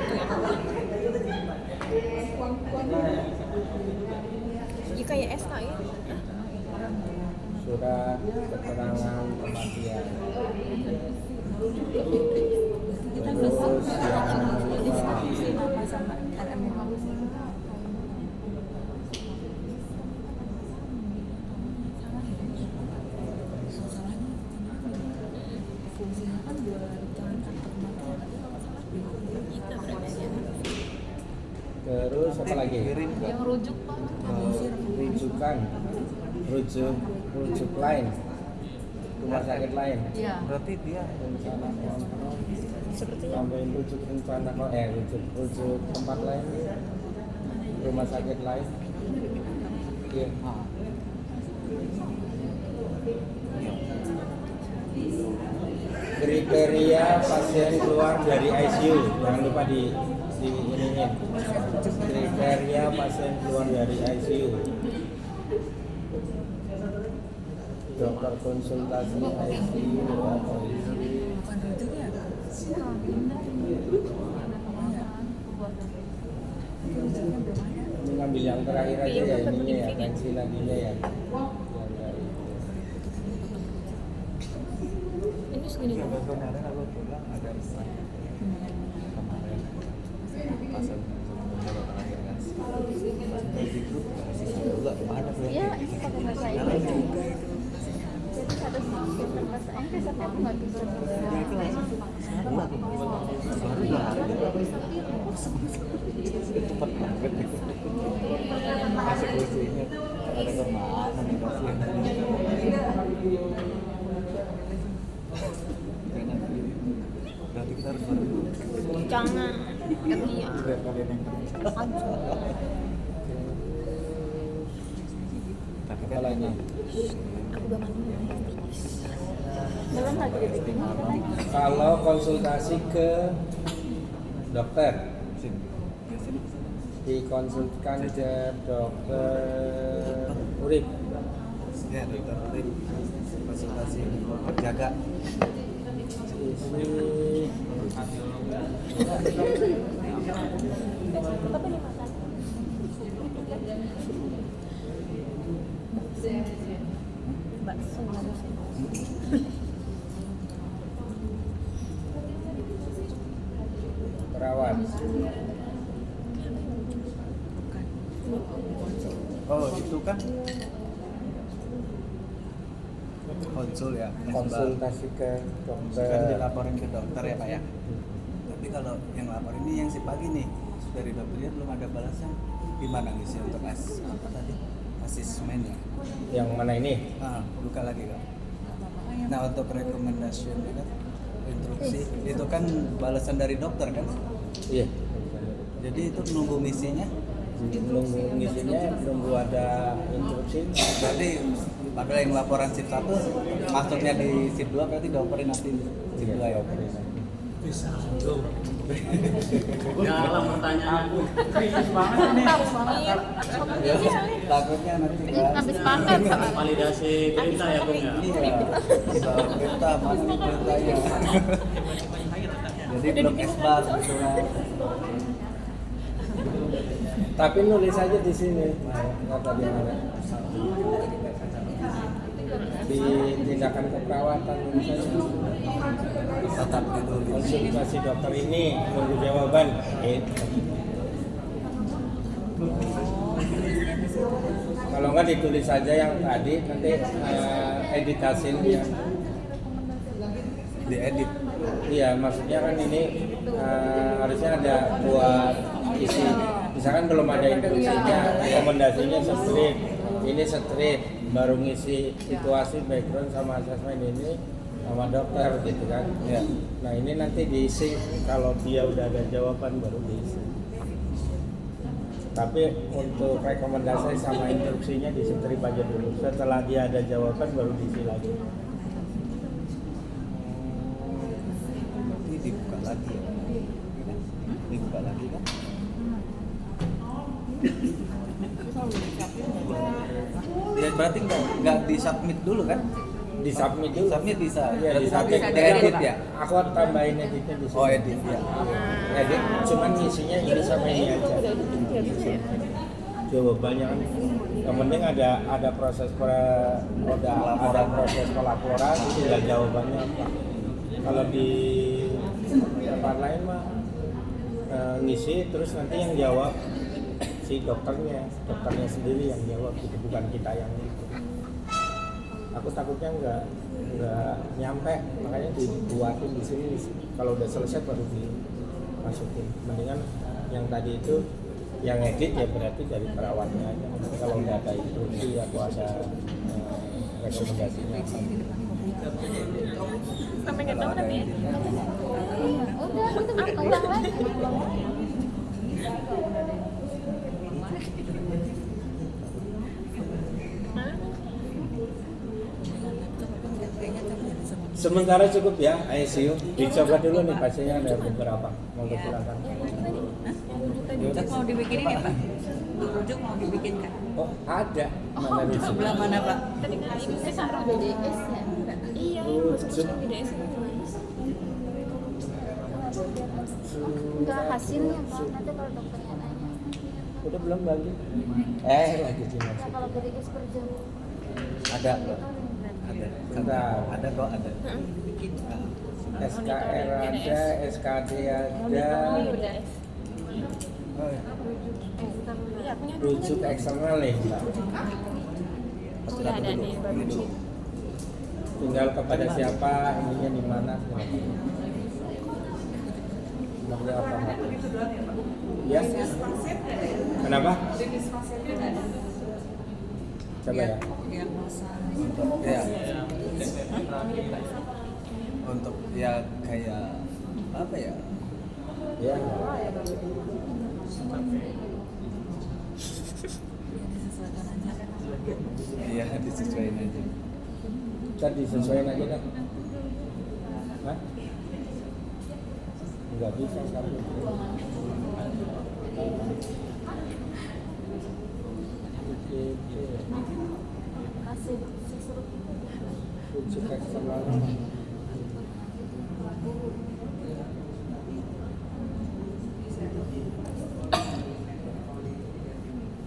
Ya kayak SK ya. Surat keterangan kematian. Terus yang Fungsinya kan buat jangan kantor mata. Kita berarti ya. terus apa lagi? Kirim nggak? Yang rujuk Pak. Rujukan, rujuk lain, rumah sakit lain. Iya. Berarti dia Rencana kontrol, Sepertinya tambahin rujuk rencana rujuk tempat lain, rumah sakit lain. Iya. Kriteria pasien keluar dari ICU, jangan lupa di iniin. Kriteria pasien keluar dari ICU. Dokter konsultasi ICU atau bukan rujuk ya. ini ngambil yang terakhir aja ya ininya ya, tensi laginya ya. Ini segini ya, kok. kemarin aku pulang ada kemarin pasal sebelum terakhir kan. Pas di grup masih juga ada berarti. Ya, itu pakai bahasa Inggris. Jadi ada sedikit bahasa Inggris tapi aku nggak bisa Sekarang aku baru cepat banget masuk kursinya ada kemana nih pasien berarti kita harus baru Jangan. Iya. lihat kalian yang tapi kan Apalagi? Aku gak mandi. belum lagi di Kalau konsultasi ke dokter, sini sini dikonsultkan ke dokter Urip. ya dokter Rin konsultasi berjaga Isi Bakso bagus. perawat. oh itu kan konsul ya Konsultasi ke kan dokter. dilaporin ke dokter ya pak ya tapi kalau yang lapor ini yang si pagi nih dari dokternya belum ada balasan gimana ngisi untuk apa tadi asesmen ya Yang mana ini? buka lagi kak nah untuk rekomendasi kan instruksi itu kan balasan dari dokter kan Iya. jadi itu nunggu misinya Nunggu ngisinya, nunggu ada instruksi. berarti padahal yang laporan shift 1 masuknya di shift 2 berarti dioperin nanti shift 2 ya Dalam pertanyaan Takutnya nanti kan Habis makan soalnya. validasi perintah ya Bung ya. iya soal perintah mana nih perintahnya jadi blok esbar gitu kan. Tapi nulis aja di sini. Kata di mana? Di tindakan keperawatan misalnya. Tetap ditulis. Konsultasi dokter ini nunggu jawaban. Kalau nggak ditulis saja yang tadi, nanti editasin ya. Diedit. Iya, maksudnya kan ini harusnya ada buat isi. Misalkan belum ada instruksinya, rekomendasinya straight, ini straight, baru ngisi situasi, background sama asesmen ini sama dokter gitu kan. Ya. Nah ini nanti diisi, kalau dia udah ada jawaban baru diisi. Tapi untuk rekomendasi sama instruksinya distrip aja dulu. Setelah dia ada jawaban baru diisi lagi. Ini dibuka lagi ya. Dibuka lagi kan? Ya berarti nggak disubmit dulu kan? Disubmit dulu. Submit bisa. Iya, Berarti disubmit. diedit ya? Aku tambahin editnya di sini. Oh edit ya. Edit cuman ngisinya ini sama ini aja. Jawabannya kan yang penting ada proses ada proses pelaporan, tinggal jawabannya apa. Kalau di tempat lain mah ngisi terus nanti yang jawab si dokternya sendiri yang jawab, itu bukan kita yang itu. Aku takutnya nggak nyampe, makanya dibuatin di sini. Kalau udah selesai baru dimasukin. Mendingan yang tadi itu yang edit ya berarti dari perawatnya aja. Kalau udah ada instruksi atau ada rekomendasinya. Sampai nggak tahu tapi ya. Udah, itu ulang lagi. Sementara cukup ya ICU. Dicoba dulu nih pasiennya ada beberapa. Mau silakan. Rujuk mau dibikinin ya Pak? Rujuk mau dibikinkan? Oh ada. Mana di sini? Sebelah mana Pak? Tadi kan ini saya sama BDS ya. Iya, Rujuk. BDS Enggak hasilnya Pak. Nanti kalau dokternya nanya. Udah belum bagi? Lagi sini. Nah, kalau BDS per jam. Ada kok. Ada kok ada. SKR ada, SKD ada, Oh, ya. Iya, punya rujuk eksternal nih Mbak. udah ada nih baru. Ini dulu. Tinggal kepada siapa, ininya di mana, kenapa. Nomornya apa Mbak? Ya? Kenapa? Coba ya. Untuk ya kayak apa ya? Ya. Iya disesuaikan aja. Kita disesuaikan aja dah. Hah? Enggak bisa sampai. Hasil sesuatu. Rujuk eksternal.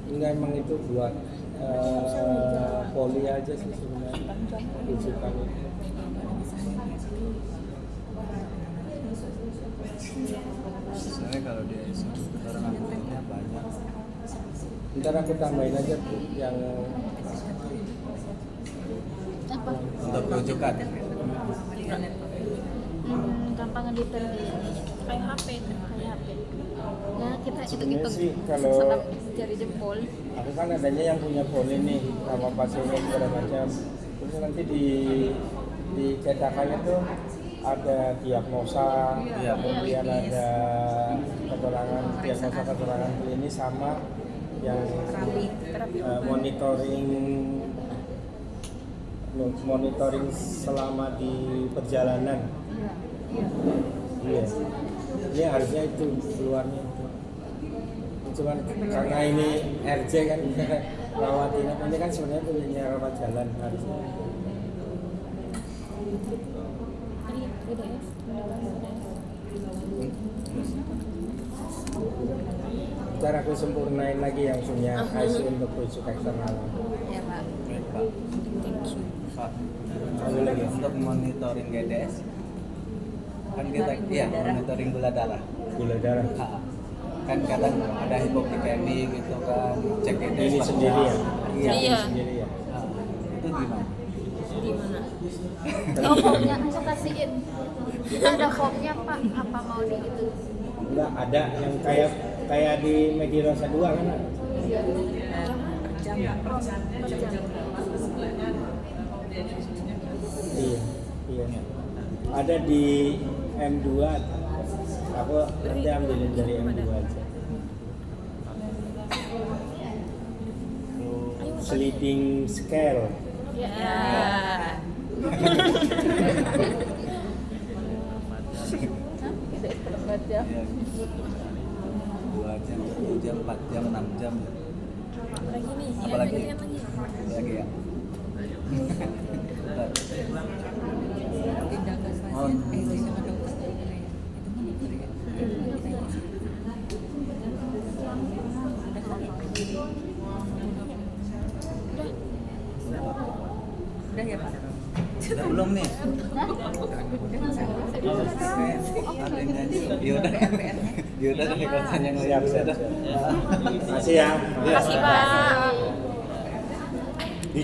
Enggak, emang itu buat poli aja sih sebenarnya rujukan itu. Soalnya kalau dia keterangan pentingnya banyak. Ntar aku tambahin aja tuh yang Apa? Untuk rujukan. Gampang ngedetail di Kayak HP itu. kayak HP. Nah, kita sebenarnya hitung sih kalau setap jari jempol. aku kan adanya yang punya poli nih sama pasiennya segala macam, terus nanti di cetakannya tuh ada diagnosa, kemudian ada keterangan diagnosa, keterangan klinis sama yang monitoring selama di perjalanan. Iya. Ini harusnya itu keluarnya itu. Cuman karena ini RJ kan rawat inap ini kan sebenarnya punya rawat jalan harusnya. Ntar aku sempurnain lagi yang punya ICU untuk rujuk eksternal. Ya Pak. Baik, Pak. Pak, Ada lagi. untuk monitoring GDS kan kita monitoring gula darah. Gula darah. Ha. Kan kadang ada hipoglikemi gitu kan, cek GDS Ini per sendiri ya? jam. Iya. Ini sendiri ya. Ha. Itu gimana? Di mana? Oh, formnya aku kasihin. Ada formnya Pak, apa mau di itu? Enggak ada yang kayak di Medirosa 2 kan ada. Iya, iya. Ada di M2. Aku nanti ambilin dari M2 aja. Sliding scale. Ya. Tidak terbaca. Ya. 2 jam, 1 jam, 4 jam, 6 jam. Apalagi nih? Apalagi? Ya, lagi. Lagi ya. Oh, Udah ya Pak. udah belum nih? Ada yang nyanyi. Yaudah. Yaudah deh kalau tanya yang Siap, siap. udah. Makasih ya. Makasih Pak.